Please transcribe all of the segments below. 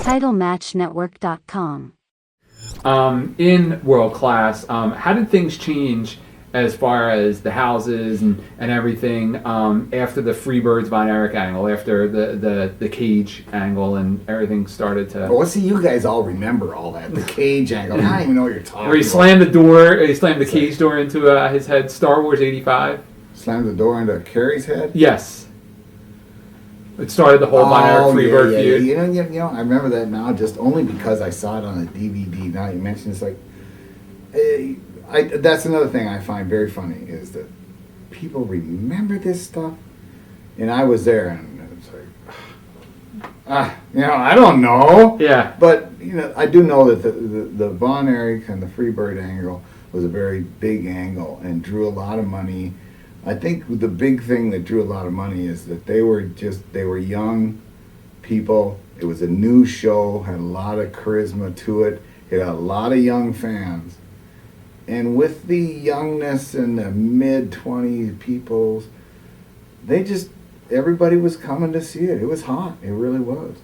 TitleMatchNetwork.com. In World Class, how did things change as far as the houses and everything after the Freebirds Von Erich angle, after the cage angle and everything started to... Well, see, you guys all remember all that. The cage angle. I don't even know what you're talking about. Where he slammed the door, he slammed the cage door into his head. Star Wars 85. Slammed the door into Carrie's head? Yes. It started the whole Von Erich Freebird feud. You know, I remember that now just only because I saw it on a DVD. Now you mentioned it's like... that's another thing I find very funny is that people remember this stuff, and I was there, and it's like, I don't know. Yeah. But I do know that the Von Erich and the Freebird angle was a very big angle and drew a lot of money. I think the big thing that drew a lot of money is that they were young people. It was a new show, had a lot of charisma to it. It had a lot of young fans. And with the youngness and the mid-20s people, everybody was coming to see it. It was hot. It really was,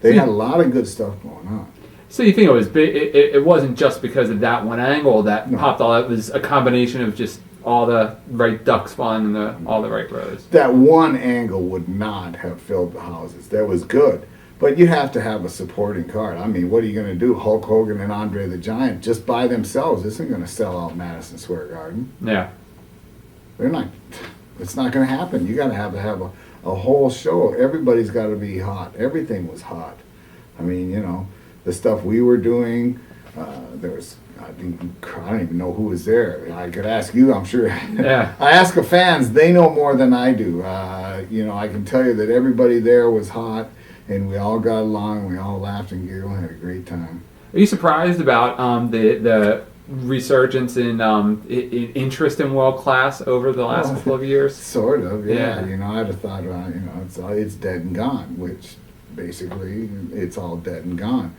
They had a lot of good stuff going on. So you think it wasn't just because of that one angle that popped all? It was a combination of just all the right ducks flying in all the right rows. That one angle would not have filled the houses. That was good. But you have to have a supporting card. I mean, what are you going to do? Hulk Hogan and Andre the Giant just by themselves isn't going to sell out Madison Square Garden. Yeah. They're not. It's not going to happen. You got to have a whole show. Everybody's got to be hot. Everything was hot. I mean, the stuff we were doing, there was... I don't even know who was there. I could ask you, I'm sure. Yeah. I ask the fans, they know more than I do. I can tell you that everybody there was hot, and we all got along, we all laughed and giggled and had a great time. Are you surprised about the resurgence in interest in World Class over the last couple of years? Sort of, yeah. I'd have thought, it's dead and gone, which basically it's all dead and gone.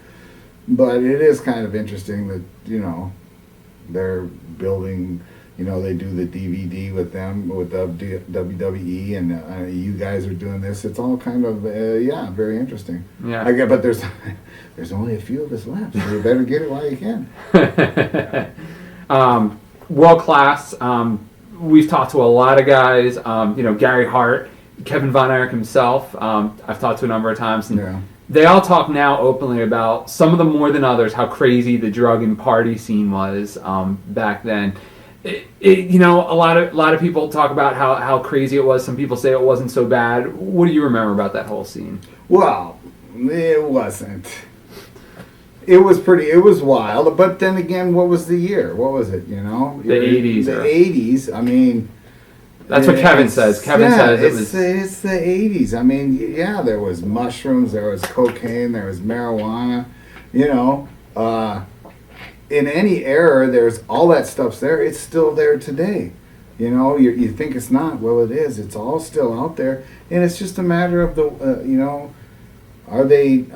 But it is kind of interesting that, they're building, they do the DVD with them, with WWE, and you guys are doing this. It's all kind of, very interesting. Yeah. But there's only a few of us left, so you better get it while you can. World Class, we've talked to a lot of guys, Gary Hart, Kevin Von Erich himself, I've talked to a number of times. And they all talk now openly about, some of them more than others, how crazy the drug and party scene was back then. A lot of people talk about how crazy it was. Some people say it wasn't so bad. What do you remember about that whole scene? Well, it wasn't. It was wild. But then again, what was the year? What was it, The 80s. The 80s. I mean... That's what Kevin says. Kevin says it's the 80s. I mean, there was mushrooms, there was cocaine, there was marijuana. In any era, there's all that stuff's there. It's still there today. You think it's not. Well, it is. It's all still out there, and it's just a matter of are they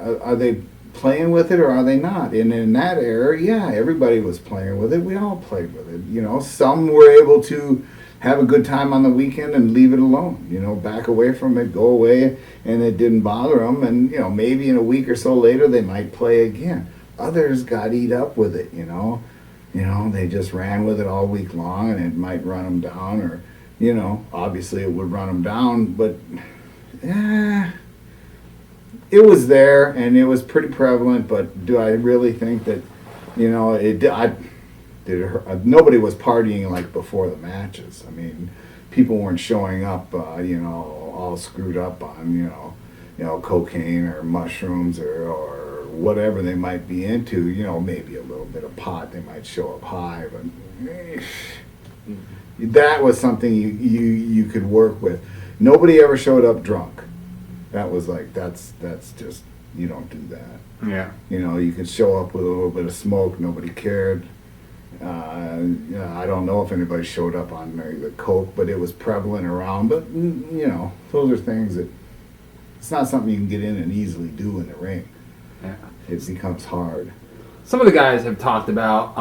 playing with it or are they not? And in that era, everybody was playing with it. We all played with it. Some were able to have a good time on the weekend and leave it alone, back away from it, go away, and it didn't bother them. And, maybe in a week or so later, they might play again. Others got eat up with it, they just ran with it all week long, and it might run them down, or, obviously it would run them down, but, it was there, and it was pretty prevalent, but do I really think that, nobody was partying like before the matches. I mean, people weren't showing up, all screwed up on, cocaine or mushrooms or whatever they might be into. Maybe a little bit of pot. They might show up high, but that was something you could work with. Nobody ever showed up drunk. That was like that's just, you don't do that. Yeah. You could show up with a little bit of smoke. Nobody cared. I don't know if anybody showed up on the coke, but it was prevalent around. But those are things that it's not something you can get in and easily do in the ring. Yeah. It becomes hard. Some of the guys have talked about,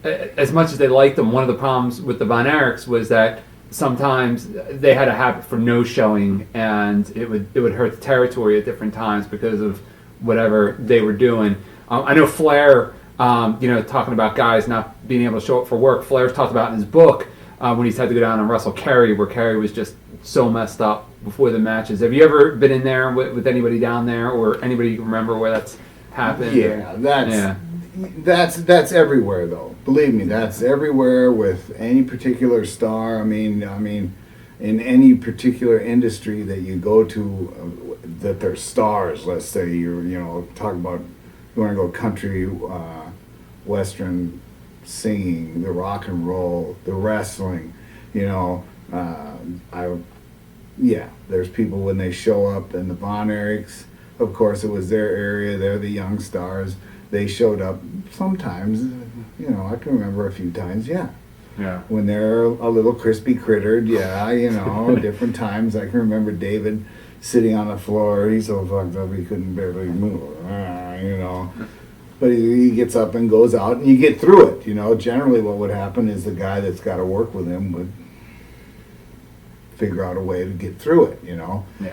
as much as they liked them, one of the problems with the Von Erichs was that sometimes they had a habit for no showing, and it would hurt the territory at different times because of whatever they were doing. I know Flair, talking about guys not being able to show up for work. Flair's talked about in his book when he's had to go down and wrestle Kerry, where Kerry was just so messed up before the matches. Have you ever been in there with anybody down there, or anybody you can remember where that's happened? Yeah, that's everywhere though. Believe me, that's everywhere with any particular star. I mean, in any particular industry that you go to, that they're stars. Let's say talk about you want to go country, western, singing, the rock and roll, the wrestling. There's people when they show up in the Von Erichs. Of course, it was their area. They're the young stars. They showed up sometimes. I can remember a few times. Yeah. When they're a little crispy crittered. Different times. I can remember David sitting on the floor. He's so fucked up he couldn't barely move. But he gets up and goes out, and you get through it. Generally, what would happen is the guy that's got to work with him would figure out a way to get through it.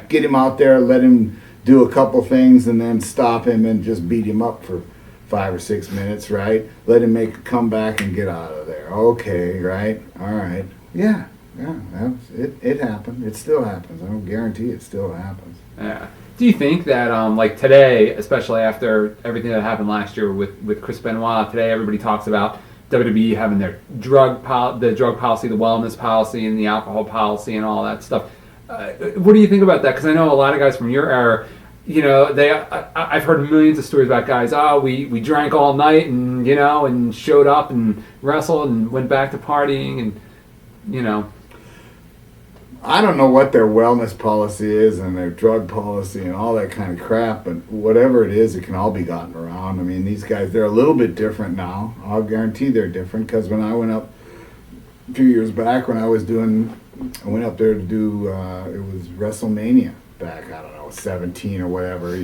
Get him out there, let him do a couple things, and then stop him and just beat him up for 5 or 6 minutes, right? Let him make a comeback and get out of there. Okay, right? All right. Yeah. It happened. It still happens. I don't guarantee it still happens. Yeah. Do you think that, like today, especially after everything that happened last year with Chris Benoit, today everybody talks about WWE having their drug policy, the wellness policy, and the alcohol policy, and all that stuff. What do you think about that? Because I know a lot of guys from your era, I've heard millions of stories about guys. We drank all night and showed up and wrestled and went back to partying and. I don't know what their wellness policy is and their drug policy and all that kind of crap, but whatever it is, it can all be gotten around. I mean, these guys, they're a little bit different now. I'll guarantee they're different, because when I went up a few years back, I went up there to do, it was WrestleMania back, I don't know, 17 or whatever,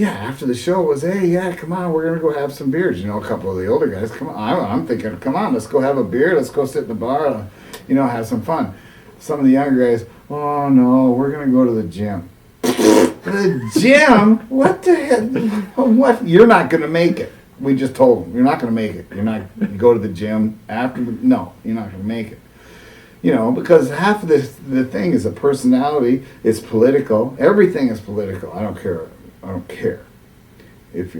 after the show was, hey, come on, we're going to go have some beers. A couple of the older guys, come on. I'm thinking, come on, let's go have a beer. Let's go sit in the bar, have some fun. Some of the younger guys, oh, no, we're going to go to the gym. The gym? What the hell? What? You're not going to make it. We just told them, you're not going to make it. You go to the gym after, no, you're not going to make it. Because half of the thing is a personality. It's political. Everything is political. I don't care if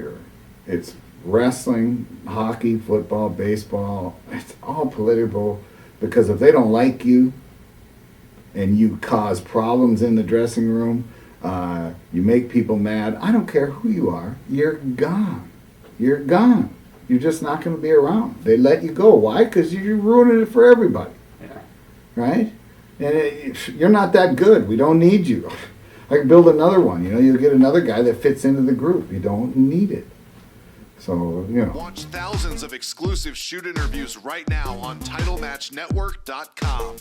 it's wrestling, hockey, football, baseball. It's all political, because if they don't like you and you cause problems in the dressing room, you make people mad, I don't care who you are, you're gone. You're gone. You're just not going to be around. They let you go. Why? Because you're ruining it for everybody. Yeah. Right? And you're not that good. We don't need you. I can build another one. You'll get another guy that fits into the group. You don't need it. So, Watch thousands of exclusive shoot interviews right now on TitleMatchNetwork.com.